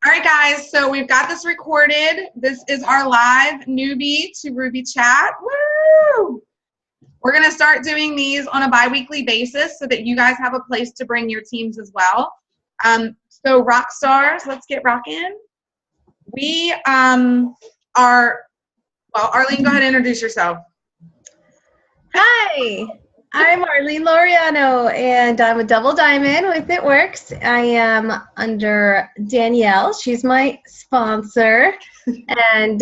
All right, guys, so we've got this recorded. This is our live newbie to Ruby chat. Woo! We're going to start doing these on a bi-weekly basis so that you guys have a place to bring your teams as well. So rock stars, let's get rocking. We well, Arlene, go ahead and introduce yourself. Hi, I'm Arlene Laureano, and I'm a double diamond with It Works. I am under Danielle. She's my sponsor. And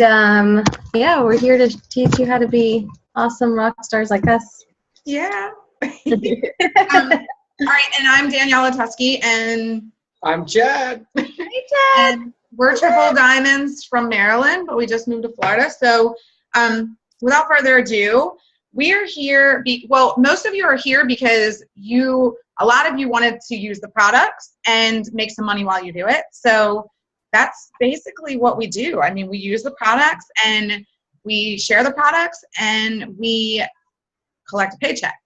yeah, we're here to teach you how to be awesome rock stars like us. Yeah. All right, and I'm Danielle Tusky, and I'm Chad. Hey, Chad. And we're triple diamonds from Maryland, but we just moved to Florida. So without further ado, we are here. Well, most of you are here because a lot of you wanted to use the products and make some money while you do it. So that's basically what we do. I mean, we use the products and we share the products and we collect a paycheck.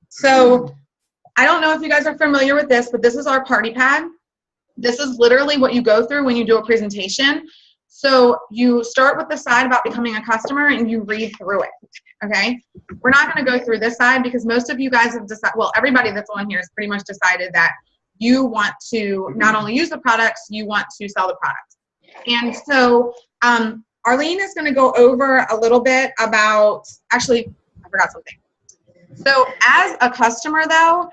So I don't know if you guys are familiar with this, but this is our party pad. This is literally what you go through when you do a presentation. So you start with the side about becoming a customer and you read through it, okay? We're not gonna go through this side because most of you guys have decided, well, everybody that's on here has pretty much decided that you want to not only use the products, you want to sell the products. And so Arlene is gonna go over a little bit about, actually, I forgot something. So as a customer though,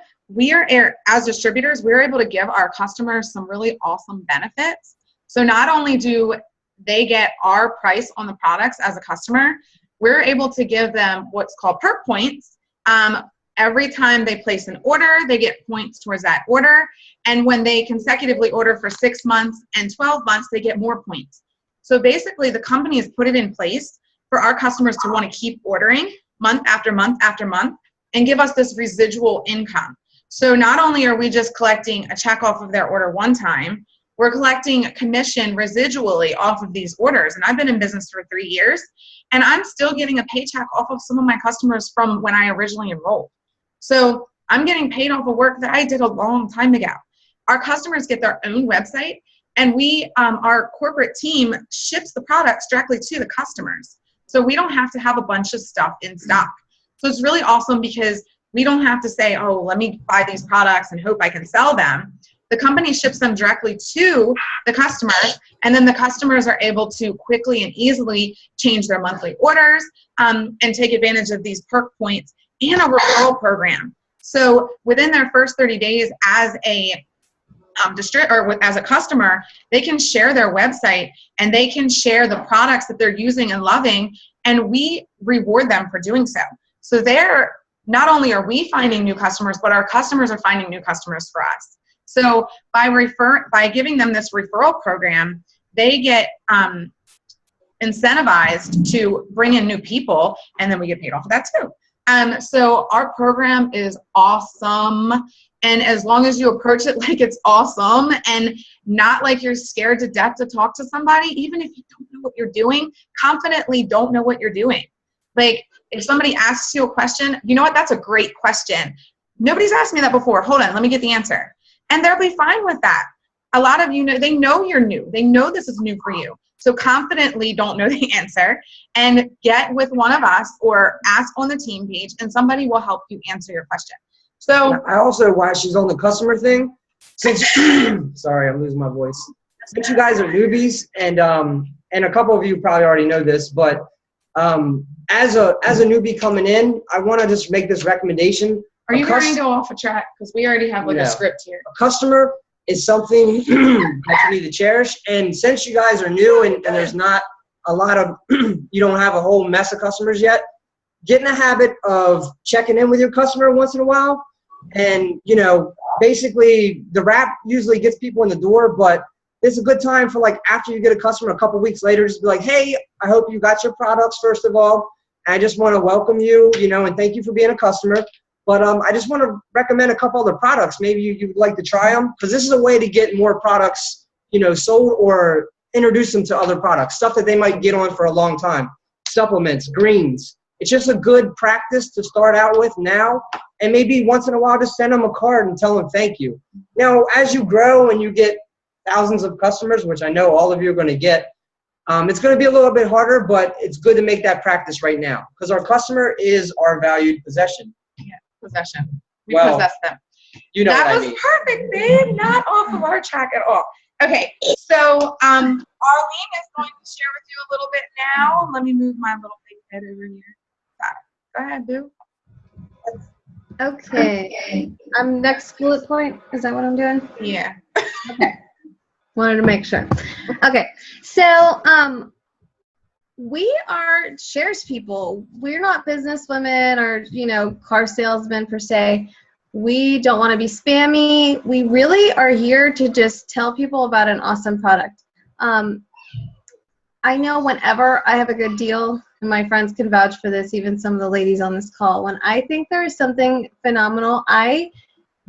as distributors, we're able to give our customers some really awesome benefits. So not only do they get our price on the products as a customer, we're able to give them what's called perk points. Every time they place an order, they get points towards that order. And when they consecutively order for 6 months and 12 months, they get more points. So basically the company has put it in place for our customers to want to keep ordering month after month after month and give us this residual income. So not only are we just collecting a check off of their order one time, we're collecting commission residually off of these orders. And I've been in business for 3 years, and I'm still getting a paycheck off of some of my customers from when I originally enrolled. So I'm getting paid off of work that I did a long time ago. Our customers get their own website, and our corporate team ships the products directly to the customers. So we don't have to have a bunch of stuff in stock. So it's really awesome because we don't have to say, oh, let me buy these products and hope I can sell them. The company ships them directly to the customer, and then the customers are able to quickly and easily change their monthly orders and take advantage of these perk points and a referral program. So within their first 30 days as a as a customer, they can share their website and they can share the products that they're using and loving, and we reward them for doing so. So not only are we finding new customers, but our customers are finding new customers for us. So by giving them this referral program, they get incentivized to bring in new people, and then we get paid off of that too. So our program is awesome. And as long as you approach it like it's awesome and not like you're scared to death to talk to somebody, even if you don't know what you're doing, confidently don't know what you're doing. Like if somebody asks you a question, you know what, that's a great question. Nobody's asked me that before. Hold on, let me get the answer. And they'll be fine with that. A lot of you know, they know you're new. They know this is new for you. So confidently don't know the answer and get with one of us or ask on the team page and somebody will help you answer your question. So I also, while she's on the customer thing, since sorry, I'm losing my voice. Since you guys are newbies, and a couple of you probably already know this, but as a newbie coming in, I want to just make this recommendation. Are you going to go off a track? Because we already have a script here. A customer is something that you need to cherish. And since you guys are new and there's not a lot of, you don't have a whole mess of customers yet, get in the habit of checking in with your customer once in a while. And, you know, basically the wrap usually gets people in the door, but it's a good time for, like, after you get a customer a couple weeks later, just be like, hey, I hope you got your products first of all. I just want to welcome you, you know, and thank you for being a customer. But I just want to recommend a couple other products. Maybe you'd like to try them, because this is a way to get more products, you know, sold or introduce them to other products, stuff that they might get on for a long time. Supplements, greens. It's just a good practice to start out with now, and maybe once in a while just send them a card and tell them thank you. Now, as you grow and you get thousands of customers, which I know all of you are going to get, it's going to be a little bit harder, but it's good to make that practice right now because our customer is our valued possession. Yeah, possession. We Well, possess them. You know That what was I mean. perfect, babe. Not off of our track at all. Okay, so Arlene is going to share with you a little bit now. Let me move my little big head over here. Got it. Go ahead, boo. Okay. Next bullet point. Is that what I'm doing? Yeah. Okay. Wanted to make sure. Okay. So, we are shares people. We're not business women or, car salesmen per se. We don't want to be spammy. We really are here to just tell people about an awesome product. I know whenever I have a good deal, and my friends can vouch for this, even some of the ladies on this call, when I think there is something phenomenal, I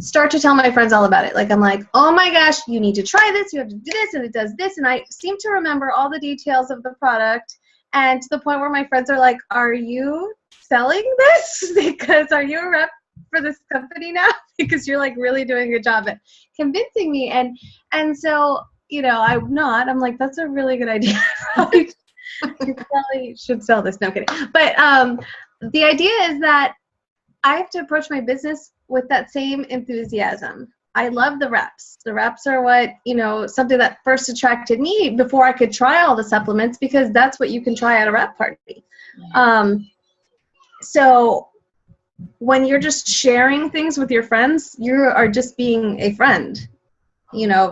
start to tell my friends all about it. Like, I'm like, oh my gosh, you need to try this, you have to do this, and it does this, and I seem to remember all the details of the product, and to the point where my friends are like, are you selling this? Because are you a rep for this company now? Because you're like really doing a good job at convincing me, and so, I'm not. I'm like, that's a really good idea. You probably should sell this. No, I'm kidding. But the idea is that I have to approach my business with that same enthusiasm. I love the reps. The reps are what, something that first attracted me before I could try all the supplements, because that's what you can try at a rep party. So when you're just sharing things with your friends, you are just being a friend.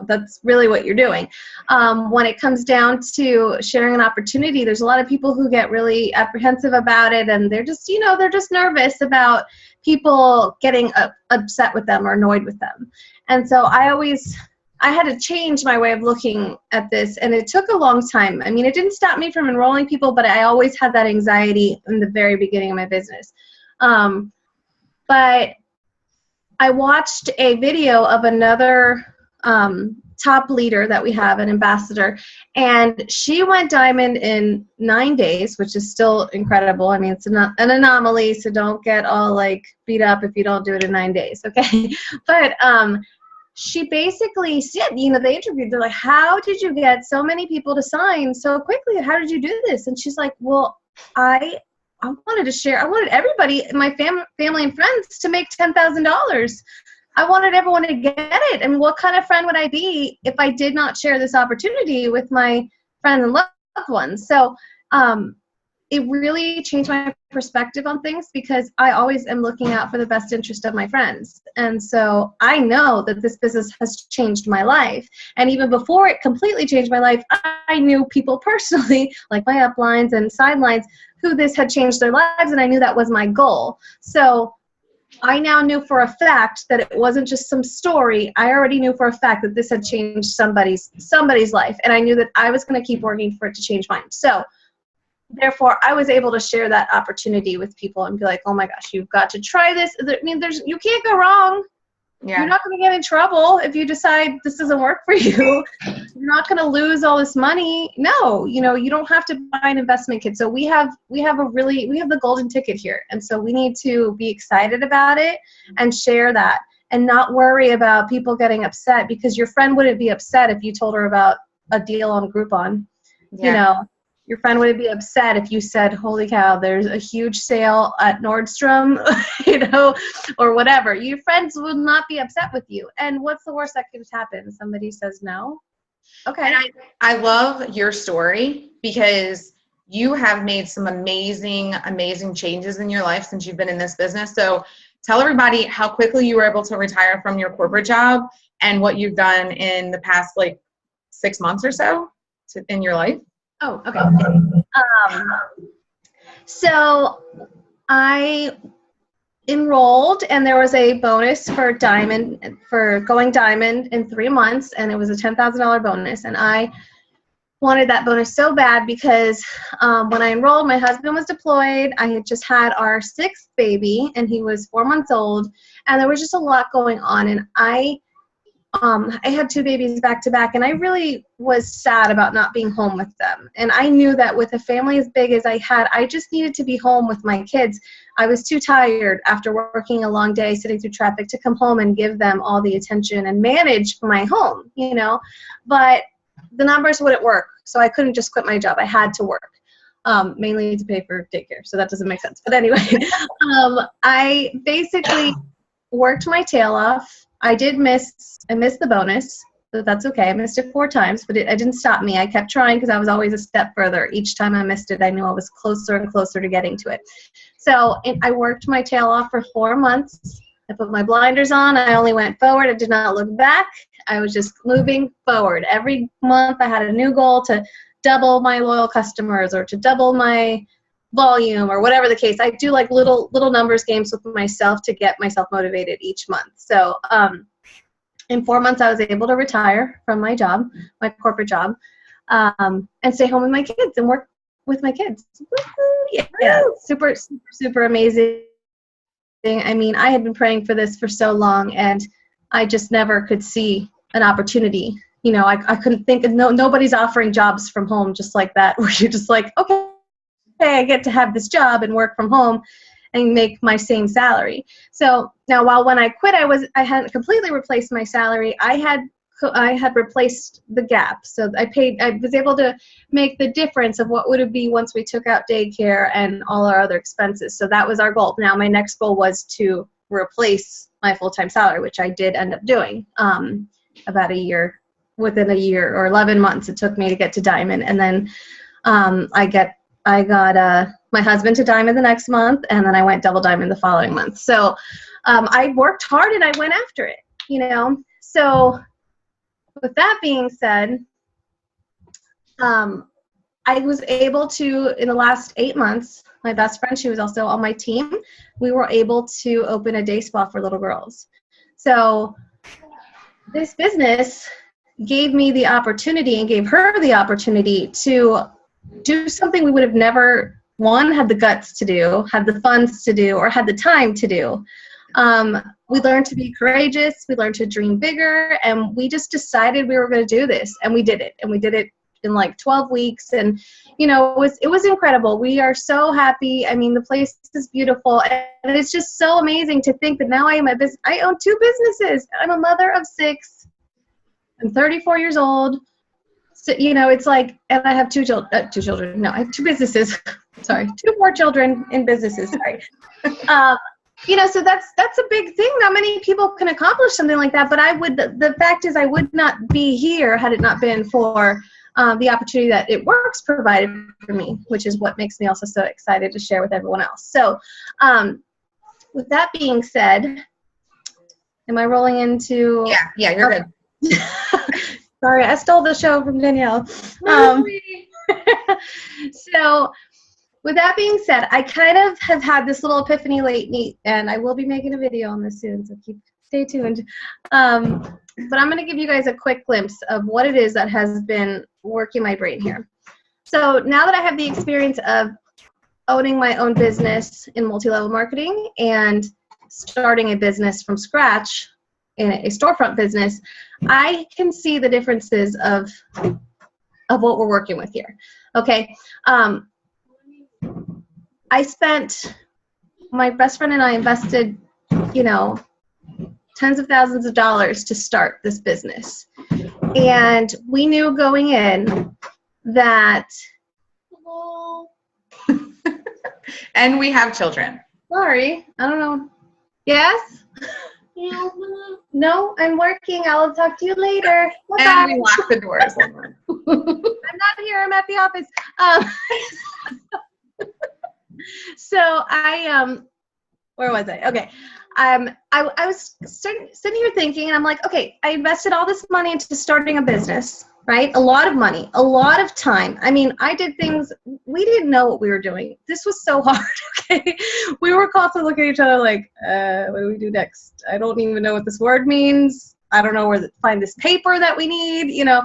That's really what you're doing. When it comes down to sharing an opportunity, there's a lot of people who get really apprehensive about it, and they're just, they're just nervous about people getting upset with them or annoyed with them. And so I had to change my way of looking at this, and it took a long time. I mean, it didn't stop me from enrolling people, but I always had that anxiety in the very beginning of my business. But I watched a video of another top leader that we have, an ambassador, and she went diamond in 9 days, which is still incredible. I mean, it's an anomaly, so don't get all like beat up if you don't do it in 9 days, okay? But she basically said, they interviewed, they're like, how did you get so many people to sign so quickly? How did you do this? And she's like, well, I wanted to share. I wanted everybody, my family and friends, to make $10,000. I wanted everyone to get it. And what kind of friend would I be if I did not share this opportunity with my friends and loved ones? So it really changed my perspective on things, because I always am looking out for the best interest of my friends. And so I know that this business has changed my life. And even before it completely changed my life, I knew people personally, like my uplines and sidelines, who this had changed their lives, and I knew that was my goal. So I now knew for a fact that it wasn't just some story. I already knew for a fact that this had changed somebody's life, and I knew that I was going to keep working for it to change mine. So therefore, I was able to share that opportunity with people and be like, oh my gosh, you've got to try this. I mean, you can't go wrong. Yeah. You're not going to get in trouble if you decide this doesn't work for you. You're not going to lose all this money. No, you don't have to buy an investment kit. So we have the golden ticket here. And so we need to be excited about it and share that, and not worry about people getting upset, because your friend wouldn't be upset if you told her about a deal on Groupon. Yeah. Your friend would be upset if you said, holy cow, there's a huge sale at Nordstrom, or whatever. Your friends will not be upset with you. And what's the worst that could happen? Somebody says no? Okay. And I love your story, because you have made some amazing, amazing changes in your life since you've been in this business. So tell everybody how quickly you were able to retire from your corporate job and what you've done in the past, 6 months or so in your life. Oh, okay. So I enrolled, and there was a bonus for going diamond in 3 months, and it was a $10,000 bonus. And I wanted that bonus so bad because when I enrolled, my husband was deployed. I had just had our 6th baby, and he was 4 months old, and there was just a lot going on. And I I had 2 babies back to back, and I really was sad about not being home with them. And I knew that with a family as big as I had, I just needed to be home with my kids. I was too tired after working a long day, sitting through traffic, to come home and give them all the attention and manage my home, you know. But the numbers wouldn't work, so I couldn't just quit my job. I had to work, mainly to pay for daycare, so that doesn't make sense. But anyway, I basically worked my tail off. I missed the bonus, but that's okay. I missed it 4 times, but it didn't stop me. I kept trying because I was always a step further. Each time I missed it, I knew I was closer and closer to getting to it. So I worked my tail off for 4 months. I put my blinders on. I only went forward. I did not look back. I was just moving forward. Every month I had a new goal to double my loyal customers or to double my volume or whatever the case. I do like little numbers games with myself to get myself motivated each month. So in 4 months I was able to retire from my job, my corporate job, and stay home with my kids and work with my kids. Yeah, super, super, super amazing. I mean, I had been praying for this for so long, and I just never could see an opportunity. You know, I couldn't think of nobody's offering jobs from home just like that, where you're just like, okay, I get to have this job and work from home and make my same salary. So now, when I quit, I hadn't completely replaced my salary. I had replaced the gap. So I was able to make the difference of what would it be once we took out daycare and all our other expenses. So that was our goal. Now my next goal was to replace my full-time salary, which I did end up doing about a year, within a year or 11 months it took me to get to Diamond. And then I got my husband to Diamond the next month, and then I went double Diamond the following month. So I worked hard and I went after it, you know. So with that being said, I was able to, in the last 8 months, my best friend, she was also on my team, we were able to open a day spa for little girls. So this business gave me the opportunity and gave her the opportunity to do something we would have never, had the guts to do, had the funds to do, or had the time to do. We learned to be courageous, we learned to dream bigger, and we just decided we were going to do this, and we did it. And we did it in like 12 weeks, and you know, it was incredible. We are so happy. I mean, the place is beautiful, and it's just so amazing to think that now I own 2 businesses. I'm a mother of 6. I'm 34 years old. So, you know, it's like, and I have 2 children. No, I have 2 businesses. Sorry, 2 more children in businesses. Sorry. You know, so that's a big thing. Not many people can accomplish something like that, but the fact is I would not be here had it not been for the opportunity that It Works provided for me, which is what makes me also so excited to share with everyone else. So with that being said, am I rolling into? Yeah, you're good. Sorry, I stole the show from Danielle. So with that being said, I kind of have had this little epiphany lately, and I will be making a video on this soon, so stay tuned. But I'm going to give you guys a quick glimpse of what it is that has been working my brain here. So now that I have the experience of owning my own business in multi-level marketing and starting a business from scratch in a storefront business, I can see the differences of what we're working with here. Okay. My best friend and I invested, you know, tens of thousands of dollars to start this business. And we knew going in that. And we have children. Sorry, I don't know. Yes? No, I'm working. I'll talk to you later. Bye-bye. And we lock the doors. I'm not here. I'm at the office. So where was I? Okay. I was sitting here thinking, and I'm like, okay, I invested all this money into starting a business, right? A lot of money, a lot of time. I mean, I did things, we didn't know what we were doing. This was so hard, okay? We were constantly looking at each other like, what do we do next? I don't even know what this word means. I don't know where to find this paper that we need. You know,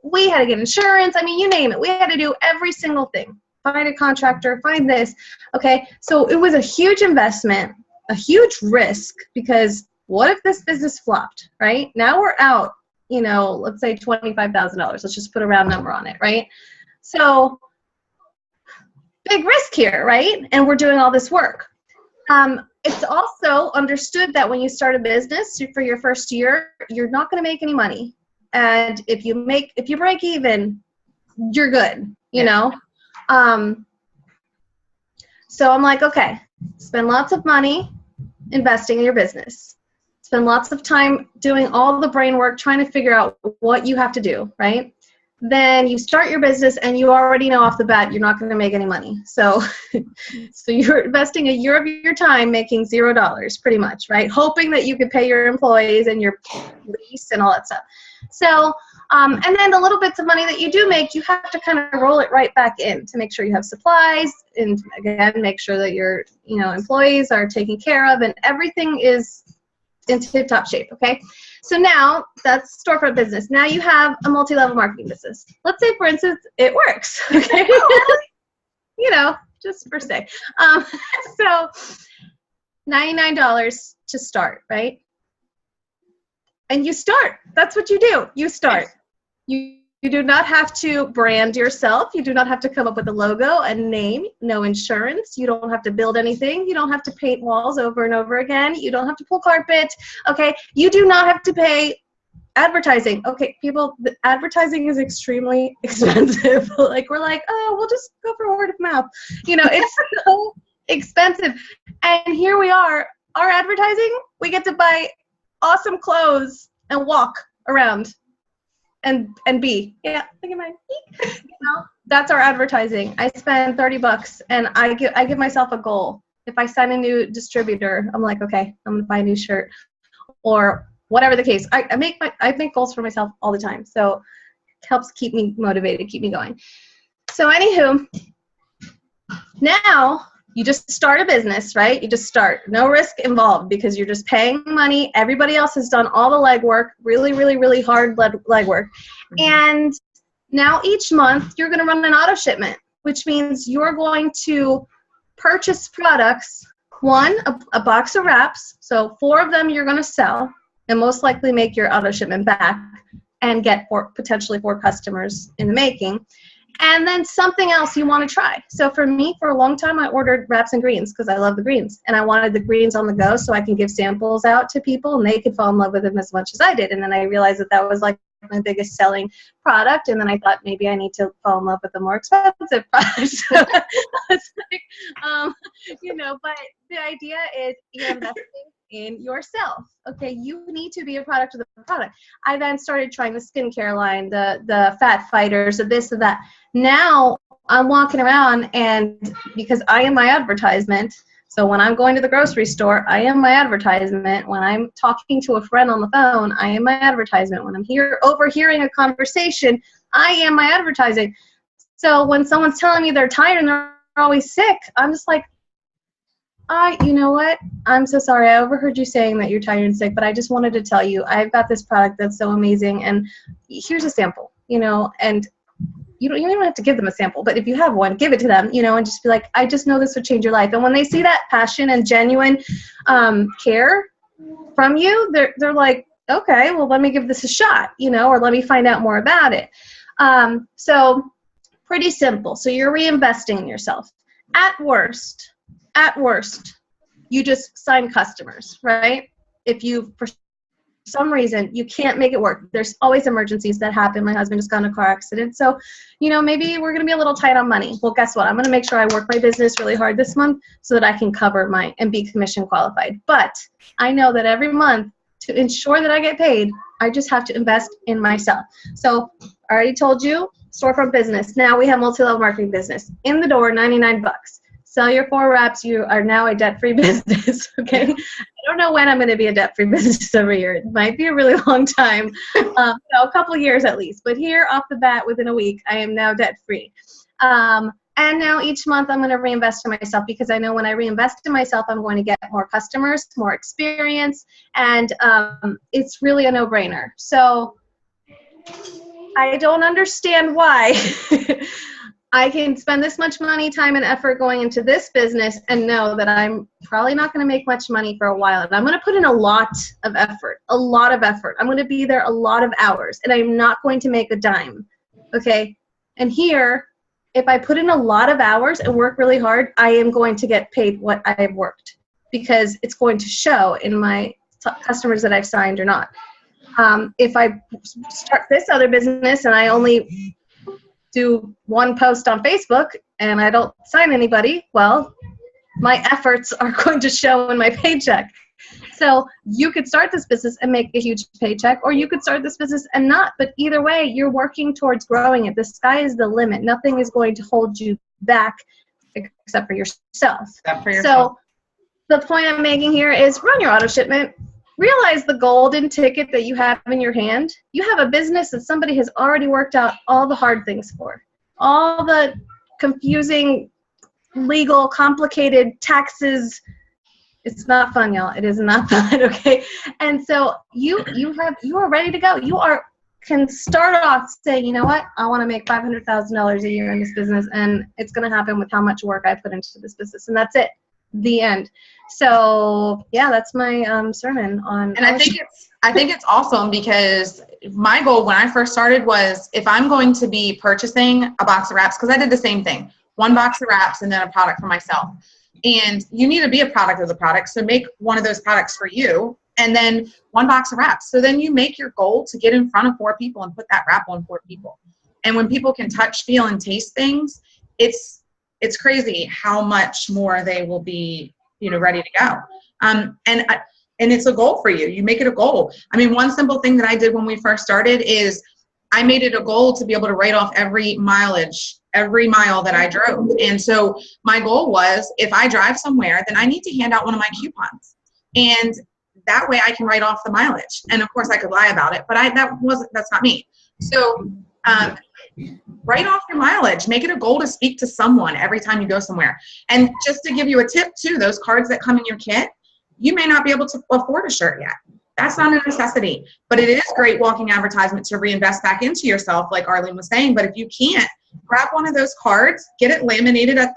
we had to get insurance. I mean, you name it. We had to do every single thing. Find a contractor, find this. Okay, so it was a huge investment, a huge risk, because what if this business flopped, right? Now we're out, you know, let's say $25,000. Let's just put a round number on it, right? So big risk here, right? And we're doing all this work. It's also understood that when you start a business for your first year, you're not going to make any money. And if you break even, you're good, you know? So I'm like, okay, spend lots of money investing in your business. Spend lots of time doing all the brain work, trying to figure out what you have to do, right? Then you start your business and you already know off the bat you're not going to make any money. So you're investing a year of your time making $0 pretty much, right? Hoping that you could pay your employees and your lease and all that stuff. So, and then the little bits of money that you do make, you have to kind of roll it right back in to make sure you have supplies and, again, make sure that your, you know, employees are taken care of and everything is in tip-top shape, okay? So now that's storefront business. Now you have a multi-level marketing business. Let's say, for instance, it works, okay? You know, just for say. So $99 to start, right? And you start. That's what you do. You start. You do not have to brand yourself. You do not have to come up with a logo, a name, no insurance. You don't have to build anything. You don't have to paint walls over and over again. You don't have to pull carpet. Okay. You do not have to pay advertising. Okay, people, the advertising is extremely expensive. Like, we're like, oh, we'll just go for word of mouth. You know, it's so expensive. And here we are, our advertising, we get to buy awesome clothes and walk around and be, yeah, look at mine. You know, that's our advertising. I spend $30 and I give myself a goal. If I sign a new distributor, I'm like, okay, I'm gonna buy a new shirt or whatever the case. I make goals for myself all the time. So it helps keep me motivated, keep me going. So anywho, now you just start a business, right? You just start. No risk involved because you're just paying money. Everybody else has done all the legwork, really, really, really hard legwork. And now each month you're going to run an auto shipment, which means you're going to purchase products, one, a box of wraps. So 4 of them you're going to sell and most likely make your auto shipment back and get potentially 4 customers in the making. And then something else you want to try. So for me, for a long time, I ordered wraps and greens because I love the greens. And I wanted the greens on the go so I can give samples out to people and they could fall in love with them as much as I did. And then I realized that that was like my biggest selling product. And then I thought maybe I need to fall in love with the more expensive product. So it's like, you know, but the idea is you're investing in yourself. Okay, you need to be a product of the product. I then started trying the skincare line, the fat fighters, the this and that. Now I'm walking around and because I am my advertisement. So when I'm going to the grocery store, I am my advertisement. When I'm talking to a friend on the phone, I am my advertisement. When I'm overhearing a conversation, I am my advertising. So when someone's telling me they're tired and they're always sick, I'm just like, you know what? I'm so sorry. I overheard you saying that you're tired and sick, but I just wanted to tell you I've got this product that's so amazing, and here's a sample, you know, and you don't even have to give them a sample, but if you have one, give it to them, you know, and just be like, I just know this would change your life. And when they see that passion and genuine care from you, they're like, okay, well, let me give this a shot, you know, or let me find out more about it. So pretty simple. So you're reinvesting in yourself. At worst, you just sign customers, right? If you, for some reason, you can't make it work. There's always emergencies that happen. My husband just got in a car accident. So, you know, maybe we're going to be a little tight on money. Well, guess what? I'm going to make sure I work my business really hard this month so that I can cover and be commission qualified. But I know that every month to ensure that I get paid, I just have to invest in myself. So I already told you, storefront business. Now we have multi-level marketing business. In the door, $99. Sell your 4 wraps, you are now a debt-free business, okay? I don't know when I'm going to be a debt-free business every year. It might be a really long time, a couple of years at least. But here, off the bat, within a week, I am now debt-free. And now each month I'm going to reinvest in myself because I know when I reinvest in myself, I'm going to get more customers, more experience, and it's really a no-brainer. So I don't understand why I can spend this much money, time, and effort going into this business and know that I'm probably not going to make much money for a while. And I'm going to put in a lot of effort. I'm going to be there a lot of hours, and I'm not going to make a dime. Okay? And here, if I put in a lot of hours and work really hard, I am going to get paid what I have worked, because it's going to show in my customers that I've signed or not. If I start this other business and I only do one post on Facebook and I don't sign anybody, well, my efforts are going to show in my paycheck. So you could start this business and make a huge paycheck, or you could start this business and not. But either way, you're working towards growing it. The sky is the limit. Nothing is going to hold you back except for yourself. So the point I'm making here is run your auto shipment. Realize the golden ticket that you have in your hand. You have a business that somebody has already worked out all the hard things for. All the confusing, legal, complicated taxes. It's not fun, y'all. It is not fun, okay? And so you are ready to go. You can start off saying, you know what? I want to make $500,000 a year in this business, and it's going to happen with how much work I put into this business, and that's it. The end. So yeah, that's my sermon on. And I think it's awesome, because my goal when I first started was, if I'm going to be purchasing a box of wraps, because I did the same thing, one box of wraps and then a product for myself. And you need to be a product of the product. So make one of those products for you, and then one box of wraps. So then you make your goal to get in front of 4 people and put that wrap on 4 people. And when people can touch, feel, and taste things, it's crazy how much more they will be, ready to go. And it's a goal for you. You make it a goal. I mean, one simple thing that I did when we first started is I made it a goal to be able to write off every mile that I drove. And so my goal was, if I drive somewhere, then I need to hand out one of my coupons. And that way I can write off the mileage. And of course I could lie about it, but that's not me. So, write off your mileage. Make it a goal to speak to someone every time you go somewhere. And just to give you a tip too, those cards that come in your kit, you may not be able to afford a shirt yet. That's not a necessity, but it is great walking advertisement to reinvest back into yourself, like Arlene was saying. But if you can't, grab one of those cards, get it laminated at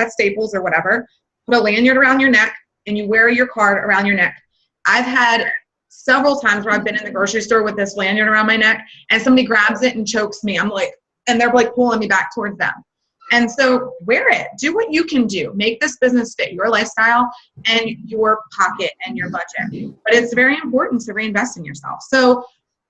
Staples or whatever, put a lanyard around your neck, and you wear your card around your neck. I've had several times where I've been in the grocery store with this lanyard around my neck, and somebody grabs it and chokes me. And they're like pulling me back towards them. And so wear it. Do what you can do. Make this business fit your lifestyle and your pocket and your budget. But it's very important to reinvest in yourself. So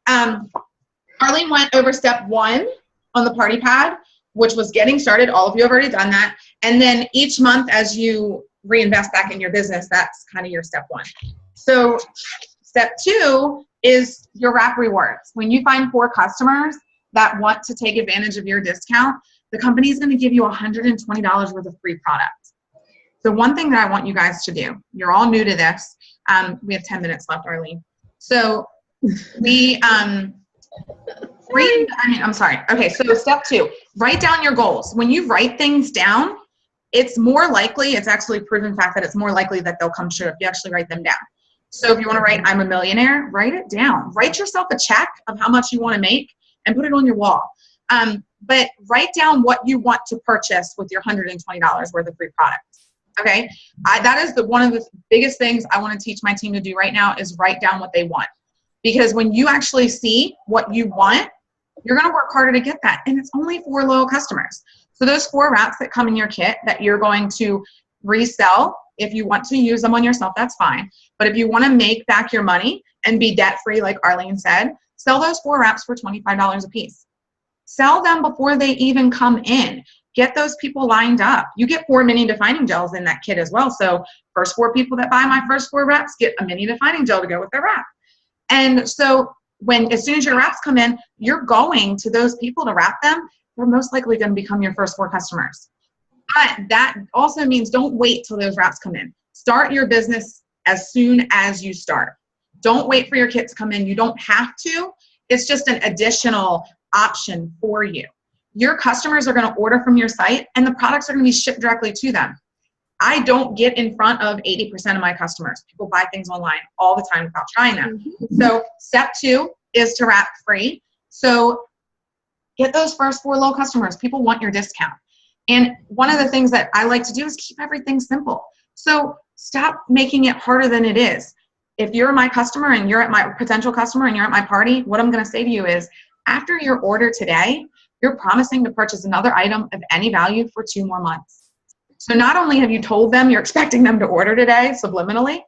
Arlene went over step 1 on the party pad, which was getting started. All of you have already done that. And then each month as you reinvest back in your business, that's kind of your step 1. So step 2 is your wrap rewards. When you find 4 customers that want to take advantage of your discount, the company is going to give you $120 worth of free products. So one thing that I want you guys to do, you're all new to this. We have 10 minutes left, Arlene. So I'm sorry. Okay, so step 2, write down your goals. When you write things down, it's actually proven fact that it's more likely that they'll come true if you actually write them down. So if you want to write, I'm a millionaire, write it down. Write yourself a check of how much you want to make and put it on your wall. But write down what you want to purchase with your $120 worth of free products. Okay. That is one of the biggest things I want to teach my team to do right now, is write down what they want. Because when you actually see what you want, you're going to work harder to get that. And it's only 4 loyal customers. So those 4 wraps that come in your kit that you're going to resell, if you want to use them on yourself, that's fine. But if you want to make back your money and be debt free, like Arlene said, sell those 4 wraps for $25 a piece. Sell them before they even come in. Get those people lined up. You get 4 mini defining gels in that kit as well. So first 4 people that buy my first 4 wraps get a mini defining gel to go with their wrap. And so as soon as your wraps come in, you're going to those people to wrap them. They're most likely going to become your first 4 customers. But that also means don't wait till those wraps come in. Start your business as soon as you start. Don't wait for your kit to come in. You don't have to. It's just an additional option for you. Your customers are going to order from your site, and the products are going to be shipped directly to them. I don't get in front of 80% of my customers. People buy things online all the time without trying them. So step 2 is to wrap free. So Get those first 4 low customers. People want your discount. And one of the things that I like to do is keep everything simple. So stop making it harder than it is. If you're my customer and you're at my potential customer and you're at my party, what I'm going to say to you is, after your order today, you're promising to purchase another item of any value for 2 more months. So not only have you told them you're expecting them to order today subliminally,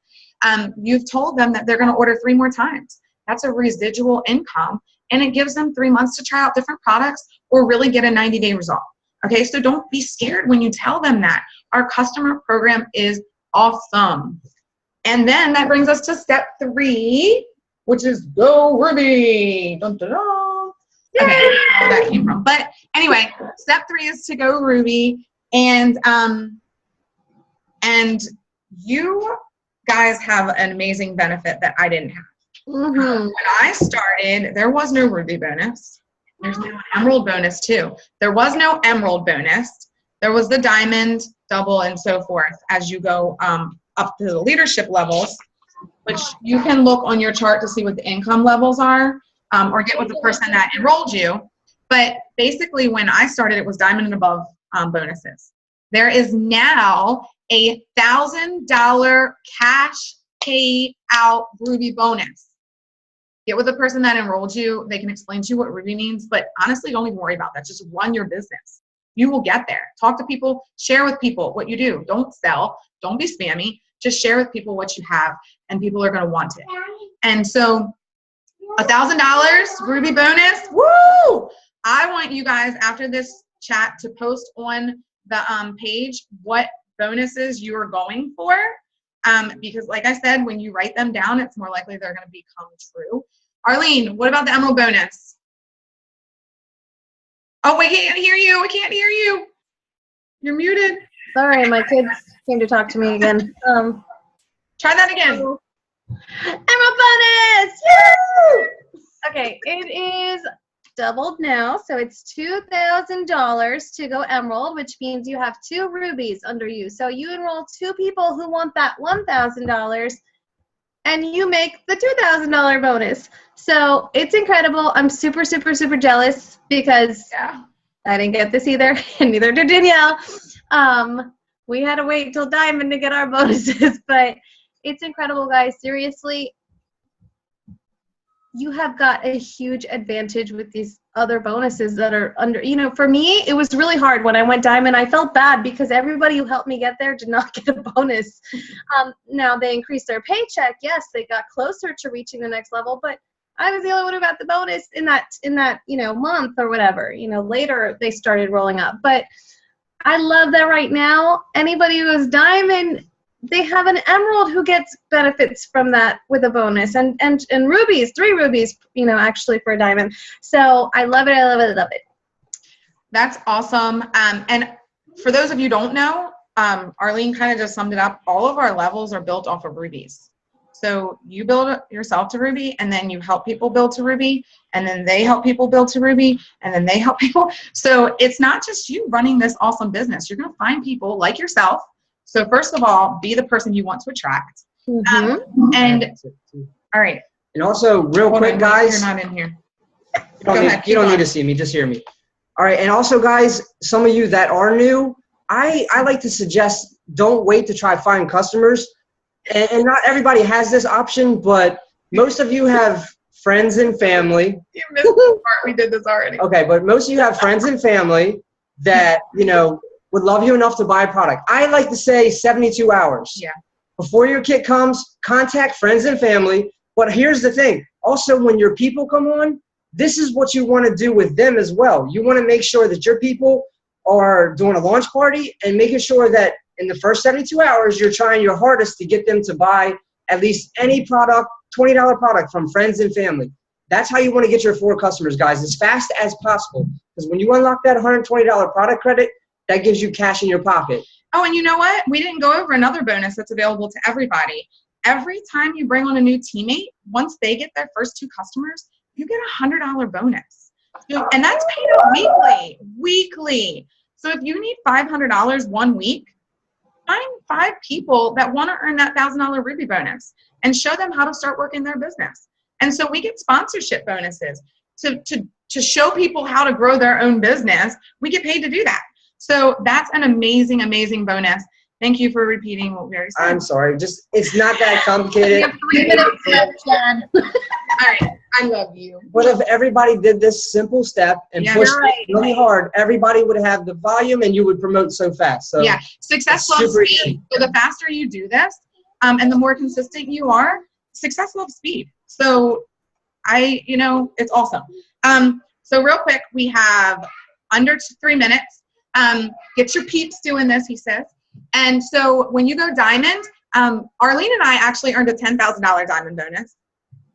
you've told them that they're going to order 3 more times. That's a residual income, and it gives them 3 months to try out different products or really get a 90-day result. Okay, so don't be scared when you tell them that. Our customer program is awesome. And then that brings us to step 3, which is go Ruby. Dun, dun, dun. Okay, where that came from. But anyway, step 3 is to go Ruby. And you guys have an amazing benefit that I didn't have. When I started, there was no Ruby bonus. There's no Emerald bonus too. There was no Emerald bonus. There was the Diamond, Double, and so forth as you go up to the leadership levels, which you can look on your chart to see what the income levels are, or get with the person that enrolled you. But basically, when I started, it was Diamond and above bonuses. There is now a $1,000 cash payout Ruby bonus. Get with the person that enrolled you. They can explain to you what Ruby means, but honestly, don't even worry about that. Just run your business. You will get there. Talk to people, share with people what you do. Don't sell. Don't be spammy. Just share with people what you have, and people are going to want it. And so $1,000 Ruby bonus. Woo! I want you guys after this chat to post on the page what bonuses you are going for. Because like I said, when you write them down, it's more likely they're going to become true. Arlene, what about the Emerald bonus? Oh, we can't hear you. We can't hear you. You're muted. Sorry, my kids came to talk to me again. Try that again. Emerald bonus! Woo! Okay, it is doubled now, so it's $2,000 to go Emerald, which means you have 2 rubies under you. So you enroll 2 people who want that $1,000, and you make the $2,000 bonus. So it's incredible. I'm super, super, super jealous because I didn't get this either, and neither did Danielle. We had to wait till Diamond to get our bonuses, but it's incredible, guys. Seriously, you have got a huge advantage with these other bonuses that are under, for me, it was really hard when I went Diamond. I felt bad because everybody who helped me get there did not get a bonus. Now they increased their paycheck. Yes, they got closer to reaching the next level, but I was the only one who got the bonus in that month or whatever. Later they started rolling up, but I love that right now. Anybody who is Diamond, they have an Emerald who gets benefits from that with a bonus, and rubies, 3 rubies, actually for a Diamond. So I love it, I love it, I love it. That's awesome. And for those of you who don't know, Arlene kind of just summed it up. All of our levels are built off of rubies. So you build yourself to Ruby, and then you help people build to Ruby, and then they help people build to Ruby, and then they help people. So it's not just you running this awesome business. You're going to find people like yourself. So first of all, be the person you want to attract. And all right. And also, real quick, guys. You're not in here. You don't need to see me. Just hear me. All right. And also, guys, some of you that are new, I like to suggest don't wait to try find customers. And not everybody has this option, but most of you have friends and family. You missed the part. We did this already. Okay, but most of you have friends and family that, would love you enough to buy a product. I like to say 72 hours. Yeah. Before your kit comes, contact friends and family. But here's the thing. Also, when your people come on, this is what you want to do with them as well. You want to make sure that your people are doing a launch party and making sure that in the first 72 hours, you're trying your hardest to get them to buy at least any product, $20 product from friends and family. That's how you want to get your 4 customers, guys, as fast as possible. Because when you unlock that $120 product credit, that gives you cash in your pocket. Oh, and you know what? We didn't go over another bonus that's available to everybody. Every time you bring on a new teammate, once they get their first 2 customers, you get a $100 bonus. And that's paid out weekly. So if you need $500 one week, find 5 people that want to earn that $1,000 Ruby bonus and show them how to start working their business. And so we get sponsorship bonuses to to show people how to grow their own business, we get paid to do that. So that's an amazing, amazing bonus. Thank you for repeating what we already said. I'm sorry. Just, it's not that complicated. We have 3 minutes left, Chad. All right. I love you. But if everybody did this simple step and pushed it really hard, everybody would have the volume and you would promote so fast. So yeah, success loves speed. So the faster you do this, and the more consistent you are, success loves speed. So it's awesome. So real quick, we have under 3 minutes. Get your peeps doing this, he says. And so when you go diamond, Arlene and I actually earned a $10,000 diamond bonus.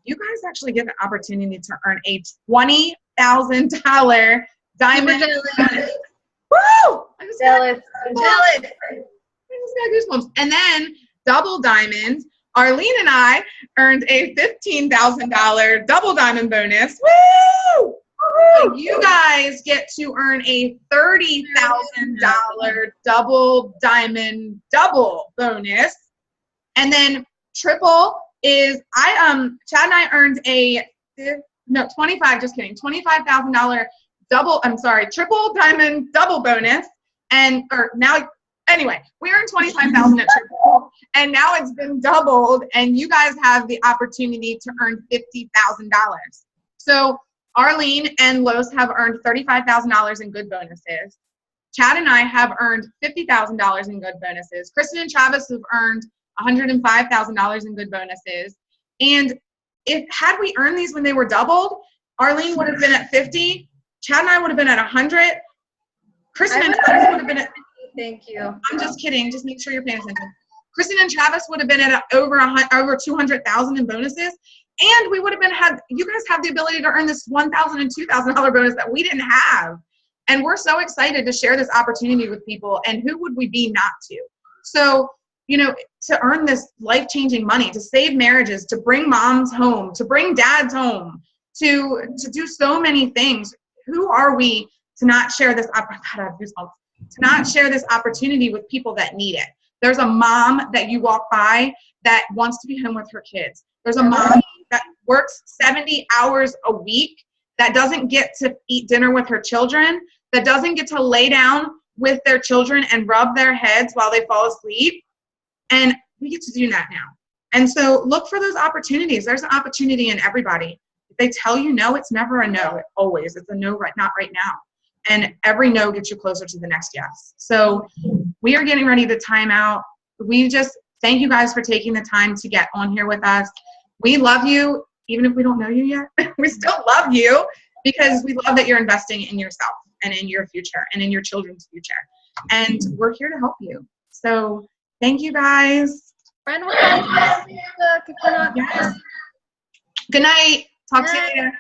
You guys actually get an opportunity to earn a $20,000 diamond bonus. Woo! I'm jealous. I just got goosebumps. And then double diamond, Arlene and I earned a $15,000 double diamond bonus. Woo! So you guys get to earn a $30,000 double diamond double bonus. And then triple is Chad and I earned $25,000 triple diamond double bonus. Anyway, we earned $25,000 at triple, and now it's been doubled, and you guys have the opportunity to earn $50,000. So Arlene and Los have earned $35,000 in good bonuses. Chad and I have earned $50,000 in good bonuses. Kristen and Travis have earned $105,000 in good bonuses. And had we earned these when they were doubled, Arlene would have been at 50, Chad and I would have been at 100, Kristen and Travis would have been at. Thank you. I'm just kidding. Just make sure you're paying attention. Kristen and Travis would have been at over 200,000 in bonuses, and we would have you guys have the ability to earn this $1,000 and $2,000 bonus that we didn't have. And we're so excited to share this opportunity with people, and who would we be not to? So, to earn this life-changing money, to save marriages, to bring moms home, to bring dads home, to do so many things. Who are we to not share this opportunity with people that need it? There's a mom that you walk by that wants to be home with her kids. There's a mom that works 70 hours a week that doesn't get to eat dinner with her children, that doesn't get to lay down with their children and rub their heads while they fall asleep. And we get to do that now. And so look for those opportunities. There's an opportunity in everybody. If they tell you no, it's never a no. Always. It's a no, not right now. And every no gets you closer to the next yes. So we are getting ready to time out. We just thank you guys for taking the time to get on here with us. We love you, even if we don't know you yet. We still love you because we love that you're investing in yourself and in your future and in your children's future. And we're here to help you. So thank you guys. Friend with us. Yes. Good night. Talk to you later.